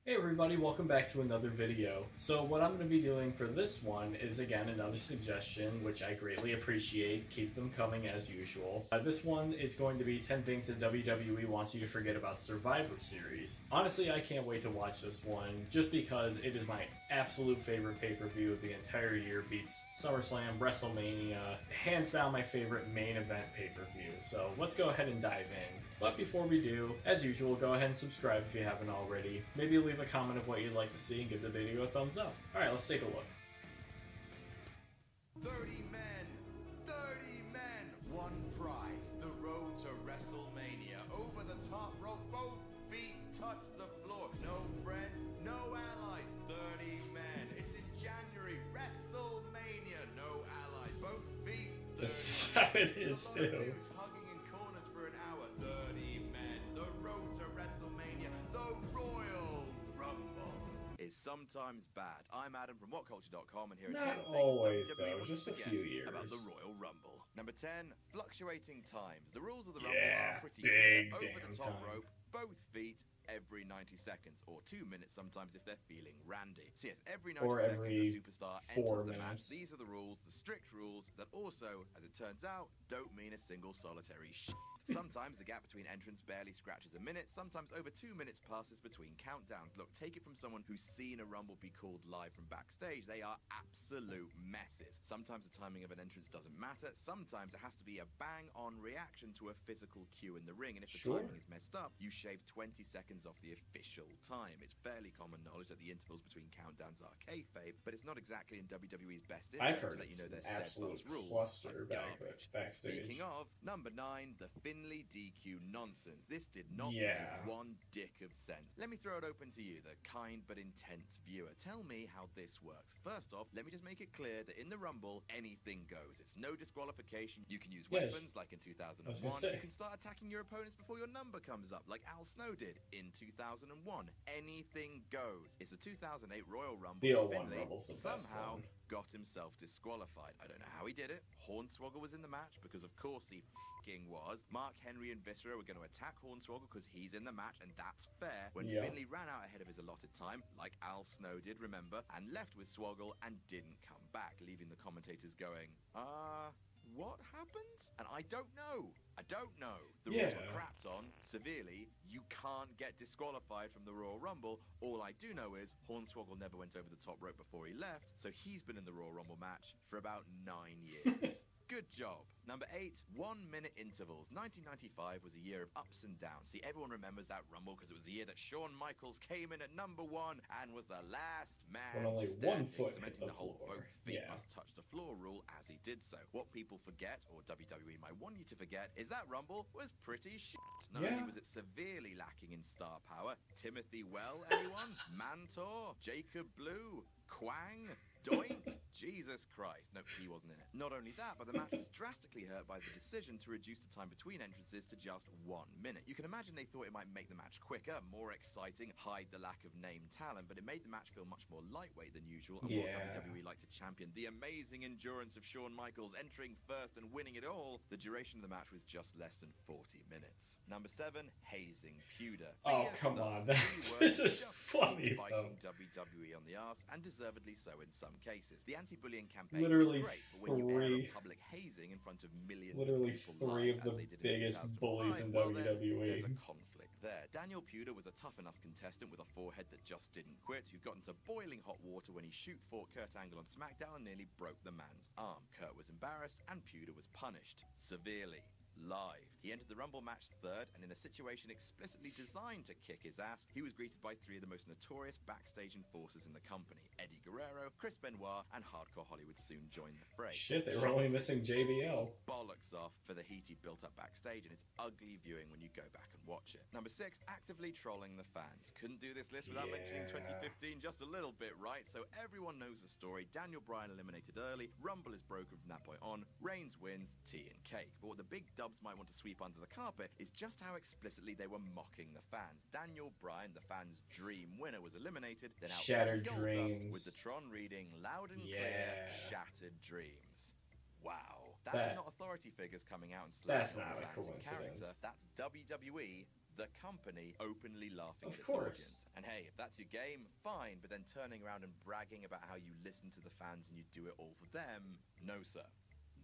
Hey everybody, welcome back to another video. So what I'm going to be doing for this one is again another suggestion, which I greatly appreciate. Keep them coming as usual. This one is going to be 10 things that WWE wants you to forget about Survivor Series. Honestly, I can't wait to watch this one just because it is my absolute favorite pay-per-view of the entire year. Beats SummerSlam, WrestleMania, hands down my favorite main event pay-per-view. So let's go ahead and dive in. But before we do, as usual, go ahead and subscribe if you haven't already. Maybe leave a comment of what you'd like to see and give the video a thumbs up. Alright, let's take a look. 30 men, 30 men, one prize, the road to WrestleMania. Over the top rope, both feet touch the floor. No friends, no allies, 30 men. It's in January, WrestleMania, no allies, both feet. This is how it is too. Dudes hugging in corners for an hour, 30 men. The road to WrestleMania, the Royal Rumble is sometimes bad. I'm Adam from WhatCulture.com, and here are 10 Not things always, WWE though, wants just to a forget few years. about the Royal Rumble. Number 10, fluctuating times. The rules of the Rumble Yeah, are pretty big clear. Over damn the top time. rope, both feet every 90 seconds, or 2 minutes sometimes if they're feeling randy. So yes, every 90 Or seconds every the superstar 4 enters the match. minutes. These are the rules, the strict rules, that also, as it turns out, don't mean a single solitary Sometimes the gap between entrants barely scratches a minute, sometimes over 2 minutes passes between countdowns. Look, take it from someone who's seen a Rumble be called live from backstage. They are absolute messes. Sometimes the timing of an entrance doesn't matter, sometimes it has to be a bang-on reaction to a physical cue in the ring, and if the Sure. timing is messed up, you shave 20 seconds off the official time. It's fairly common knowledge that the intervals between countdowns are kayfabe, but it's not exactly in WWE's best interest I've heard to let you it's know an their absolute steadfast rules cluster are garbage. backstage. Speaking of, number 9, the Finley DQ nonsense. This did not Yeah. make one dick of sense. Let me throw it open to you, the kind but intense viewer. Tell me how this works. First off, let me just make it clear that in the Rumble, anything goes. It's no disqualification. You can use Yes. weapons like in I was 2001. gonna say. You can start attacking your opponents before your number comes up, like Al Snow did in 2001. Anything goes. It's the 2008 Royal Rumble. The and 01 Finlay Rumble's the best somehow one. got himself disqualified. I don't know how he did it. Hornswoggle was in the match because of course he f***ing was. Mark Henry and Viscera were going to attack Hornswoggle because he's in the match, and that's fair. When Yeah. Finlay ran out ahead of his allotted time, like Al Snow did, remember, and left with Swoggle and didn't come back, leaving the commentators going, what happened? And I don't know. I don't know. The rules were Yeah. crapped on severely. You can't get disqualified from the Royal Rumble. All I do know is Hornswoggle never went over the top rope before he left, so he's been in the Royal Rumble match for about 9 years. Good job. Number 8, 1 minute intervals. 1995 was a year of ups and downs. See, everyone remembers that Rumble because it was the year that Shawn Michaels came in at number 1 and was the last man When only standing, one foot hit cementing the the whole floor. both feet Yeah. must touch the floor rule as he did so. What people forget, or WWE might want you to forget, is that Rumble was pretty shit. Not Yeah. only was it severely lacking in star power, Timothy Well, anyone? Mantor, Jacob Blue, Quang, Doink? Jesus Christ. No, he wasn't in it. Not only that, but the match was drastically hurt by the decision to reduce the time between entrances to just 1 minute. You can imagine they thought it might make the match quicker, more exciting, hide the lack of named talent, but it made the match feel much more lightweight than usual, and while Yeah. WWE liked to champion the amazing endurance of Shawn Michaels entering first and winning it all, the duration of the match was just less than 40 minutes. Number 7, hazing Pewter. Oh, Be a come star. on. Three words, This is just funny, keep biting though. WWE on the arse, and deservedly so in some cases. The anti-bullying campaign Literally was great, but when you air a three- public hazing in front of millions Literally of people 3 live, of as the they did in biggest 2005, bullies in well, then, there's a WWE. conflict there. Daniel Pewter was a tough enough contestant with a forehead that just didn't quit, who got into boiling hot water when he shoot-fought Kurt Angle on SmackDown and nearly broke the man's arm. Kurt was embarrassed, and Pewter was punished. Severely. Live. He entered the Rumble match third, and in a situation explicitly designed to kick his ass, he was greeted by 3 of the most notorious backstage enforcers in the company. Eddie Guerrero, Chris Benoit, and Hardcore Hollywood soon joined the fray. Shit, they were only missing JBL. Bollocks off for the heat he built up backstage, and it's ugly viewing when you go back and watch it. Number 6, actively trolling the fans. Couldn't do this list without mentioning Yeah. 2015 just a little bit, right? So everyone knows the story. Daniel Bryan eliminated early, Rumble is broken from that point on, Reigns wins, tea and cake. But what the big dubs might want to sweep under the carpet is just how explicitly they were mocking the fans. Daniel Bryan, the fans' dream winner, was eliminated, then out Shattered Goldust Dreams. with the Tron reading loud and Yeah. clear, Shattered Dreams. Wow. That's That- not authority figures coming out and slapping That's on not the a fans in character. coincidence. That's WWE the company openly laughing Of at its course. audience. And hey, if that's your game, fine, but then turning around and bragging about how you listen to the fans and you do it all for them, no sir.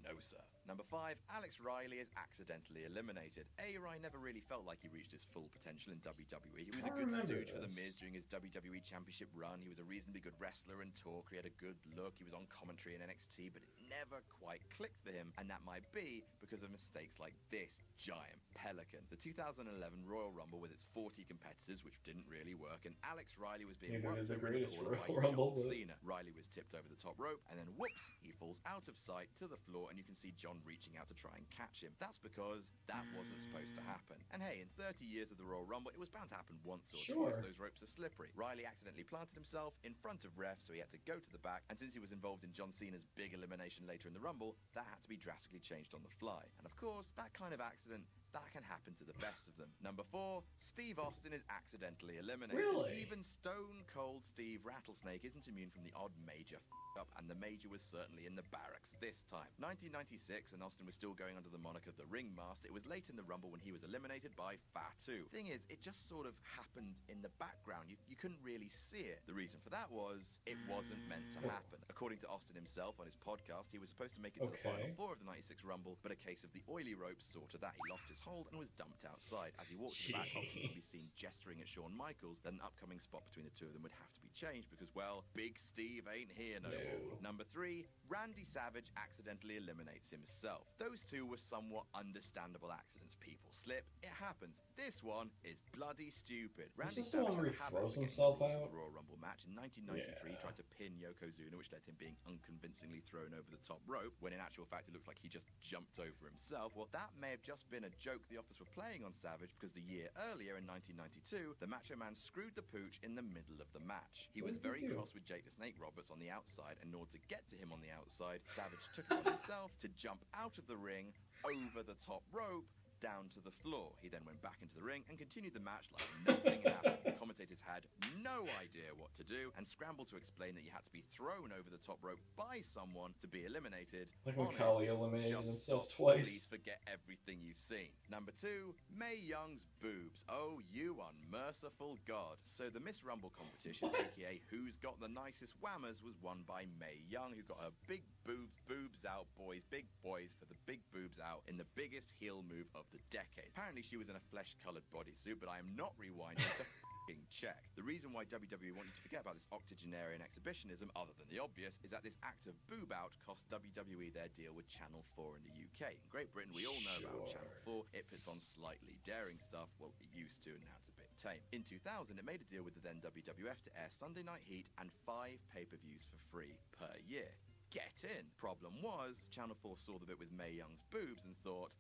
No, sir. Number 5, Alex Riley is accidentally eliminated. Riley never really felt like he reached his full potential in WWE. He was a good stooge for The Miz during his WWE Championship run. He was a reasonably good wrestler and talker. He had a good look. He was on commentary in NXT, but it never quite clicked for him. And that might be because of mistakes like this giant pelican. The 2011 Royal Rumble with its 40 competitors, which didn't really work, and Alex Riley was being worked over in the corner by John Cena. Riley was tipped over the top rope, and then whoops, he falls out of sight to the floor, and you can see John reaching out to try and catch him. That's because that wasn't supposed to happen. And hey, in 30 years of the Royal Rumble, it was bound to happen once or twice. Those ropes are slippery. Riley accidentally planted himself in front of refs, so he had to go to the back, and since he was involved in John Cena's big elimination later in the Rumble, that had to be drastically changed on the fly. And of course, that kind of accident, that can happen to the best of them. Number 4, Steve Austin is accidentally eliminated. Really? Even Stone Cold Steve Rattlesnake isn't immune from the odd major up, and the major was certainly in the barracks this time. 1996, and Austin was still going under the moniker The Ringmaster. It was late in the Rumble when he was eliminated by Fatu. Thing is, it just sort of happened in the background. You couldn't really see it. The reason for that was it wasn't meant to happen. According to Austin himself on his podcast, he was supposed to make it to the final 4 of the 96 Rumble, but a case of the oily ropes saw to that. He lost his hold and was dumped outside. As he walked to the back, Austin could be seen gesturing at Shawn Michaels that an upcoming spot between the two of them would have to be changed because, well, Big Steve ain't here no more. Number 3, Randy Savage accidentally eliminates himself. Those two were somewhat understandable accidents. People slip, it happens. This one is bloody stupid. Randy Savage had a habit of getting the Royal Rumble match in 1993, tried to pin Yokozuna, which led to him being unconvincingly thrown over the top rope, when in actual fact it looks like he just jumped over himself. Well, that may have just been a joke the Office were playing on Savage, because the year earlier in 1992, the Macho Man screwed the pooch in the middle of the match. He was very cross with Jake the Snake Roberts on the outside, and in order to get to him on the outside, Savage took it on himself to jump out of the ring, over the top rope, down to the floor. He then went back into the ring and continued the match like nothing happened. The commentators had no idea what to do and scrambled to explain that you had to be thrown over the top rope by someone to be eliminated. Like when Khali eliminated himself twice. Please forget everything you've seen. Number 2, Mae Young's boobs. Oh, you unmerciful God. So the Miss Rumble competition, aka Who's Got the Nicest Whammers, was won by Mae Young, who got her big boobs out, boys, big boys for the big boobs out in the biggest heel move of the decade. Apparently she was in a flesh-colored bodysuit, but I am not rewinding to f***ing check. The reason why WWE want you to forget about this octogenarian exhibitionism, other than the obvious, is that this act of boob out cost WWE their deal with Channel 4 in the UK. In Great Britain, we all know about Channel 4. It puts on slightly daring stuff. Well, it used to, and now it's a bit tame. In 2000, it made a deal with the then WWF to air Sunday Night Heat and 5 pay-per-views for free per year. Get in. Problem was, Channel 4 saw the bit with Mae Young's boobs and thought,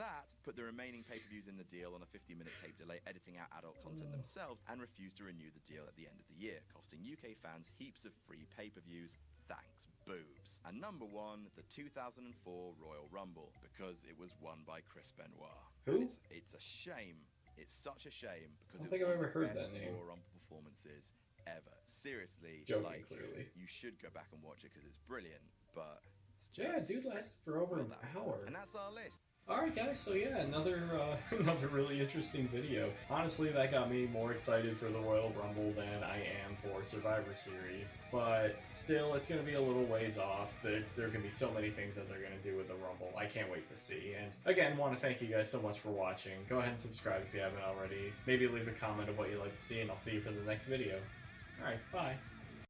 that, put the remaining pay-per-views in the deal on a 50-minute tape delay, editing out adult content themselves, and refused to renew the deal at the end of the year, costing UK fans heaps of free pay-per-views. Thanks, boobs. And number 1, the 2004 Royal Rumble, because it was won by Chris Benoit. Who? It's a shame. It's such a shame, because I don't think I've ever heard that name. Royal Rumble performances ever. Seriously, Joking, clearly. You should go back and watch it because it's brilliant, but it's just... Yeah, dude lasted for over an hour. And that's our list. Alright guys, so yeah, another really interesting video. Honestly, that got me more excited for the Royal Rumble than I am for Survivor Series. But still, it's going to be a little ways off. There are going to be so many things that they're going to do with the Rumble. I can't wait to see. And again, want to thank you guys so much for watching. Go ahead and subscribe if you haven't already. Maybe leave a comment of what you'd like to see, and I'll see you for the next video. Alright, bye.